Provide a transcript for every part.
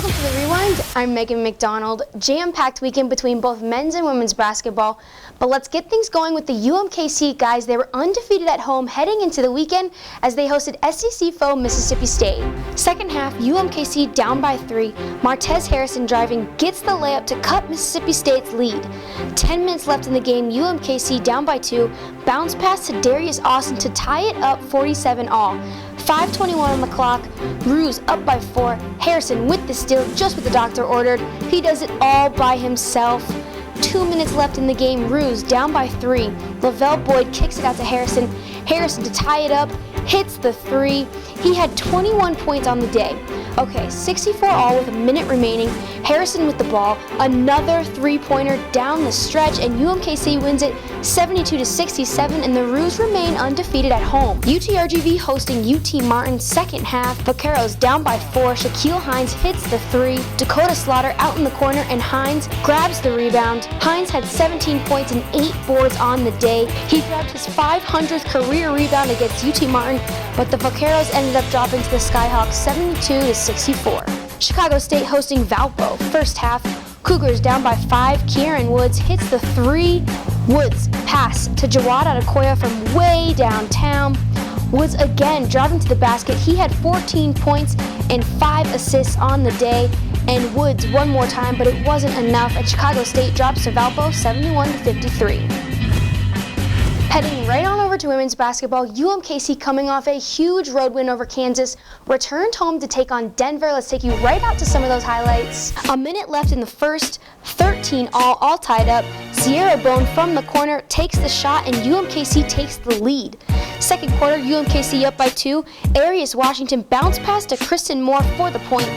Welcome to The Rewind. I'm Megan McDonald. Jam-packed weekend between both men's and women's basketball. But let's get things going with the UMKC guys. They were undefeated at home heading into the weekend as they hosted SEC foe Mississippi State. Second half, UMKC down by 3. Martez Harrison driving gets the layup to cut Mississippi State's lead. 10 minutes left in the game, UMKC down by 2. Bounce pass to Darius Austin to tie it up 47-all. 5:21 on the clock. Ruse up by 4. Harrison with the steal, just what the doctor ordered. He does it all by himself. 2 minutes left in the game. Ruse down by 3. Lavelle Boyd kicks it out to Harrison. Harrison to tie it up, hits the 3. He had 21 points on the day. Okay, 64-all with a minute remaining. Harrison with the ball, another three-pointer down the stretch, and UMKC wins it 72-67, and the Roos remain undefeated at home. UTRGV hosting UT Martin second half. Vaqueros down by 4. Shaquille Hines hits the 3. Dakota Slaughter out in the corner, and Hines grabs the rebound. Hines had 17 points and 8 boards on the day. He grabbed his 500th career rebound against UT Martin, but the Vaqueros ended up dropping to the Skyhawks 72-64. Chicago State hosting Valpo. First half, Cougars down by 5. Kieran Woods hits the 3. Woods pass to Jawad Adekoya from way downtown. Woods again driving to the basket. He had 14 points and 5 assists on the day. And Woods one more time, but it wasn't enough, and Chicago State drops to Valpo 71-53. Heading right on over to women's basketball, UMKC coming off a huge road win over Kansas, returned home to take on Denver. Let's take you right out to some of those highlights. A minute left in the first, 13-all tied up. Sierra Bone from the corner takes the shot, and UMKC takes the lead. Second quarter, UMKC up by 2. Arias Washington bounce pass to Kristen Moore for the point.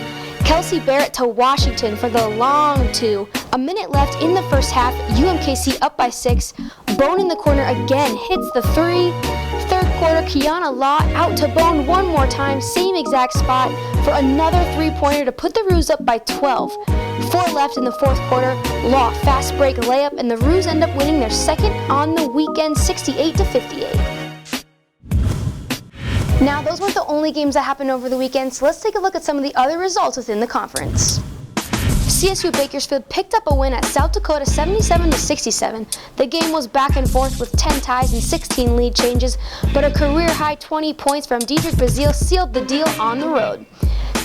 Kelsey Barrett to Washington for the long 2. A minute left in the first half, UMKC up by 6. Bone in the corner again hits the 3. Third quarter, Kiana Law out to Bone one more time, same exact spot for another 3-pointer to put the Roos up by 12. 4 left in the fourth quarter, Law fast break layup, and the Roos end up winning their second on the weekend 68-58. Now, those weren't the only games that happened over the weekend, so let's take a look at some of the other results within the conference. CSU Bakersfield picked up a win at South Dakota 77-67. The game was back and forth with 10 ties and 16 lead changes, but a career-high 20 points from Dedrick Bazile sealed the deal on the road.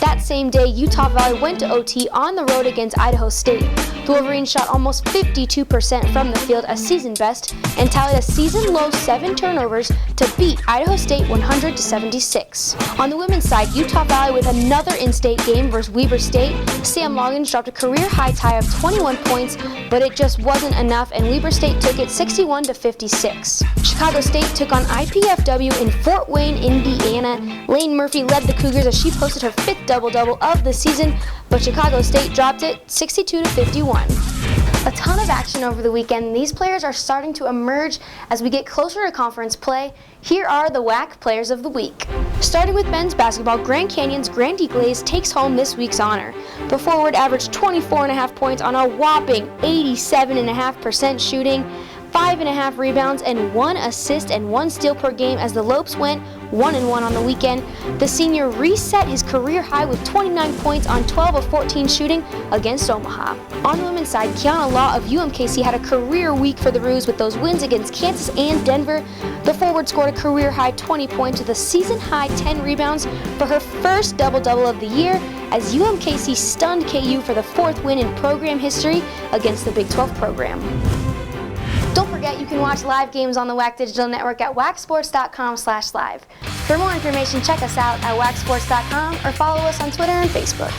That same day, Utah Valley went to OT on the road against Idaho State. The Wolverines shot almost 52% from the field, a season best, and tallied a season-low 7 turnovers to beat Idaho State 100-76. On the women's side, Utah Valley with another in-state game versus Weber State. Sam Loggins dropped a career-high tie of 21 points, but it just wasn't enough, and Weber State took it 61-56. Chicago State took on IPFW in Fort Wayne, Indiana. Lane Murphy led the Cougars as she posted her 5th double-double of the season, but Chicago State dropped it 62-51. A ton of action over the weekend. These players are starting to emerge as we get closer to conference play. Here are the WAC Players of the Week. Starting with men's basketball, Grand Canyon's Grandy Glaze takes home this week's honor. The forward averaged 24.5 points on a whopping 87.5% shooting, 5.5 rebounds, and 1 assist and 1 steal per game as the Lopes went 1-1 on the weekend. The senior reset his career high with 29 points on 12 of 14 shooting against Omaha. On the women's side, Kiana Law of UMKC had a career week for the Roos with those wins against Kansas and Denver. The forward scored a career high 20 points with a season high 10 rebounds for her first double-double of the year as UMKC stunned KU for the 4th win in program history against the Big 12 program. Don't forget, you can watch live games on the WAC Digital Network at wacsports.com/live. For more information, check us out at wacsports.com or follow us on Twitter and Facebook.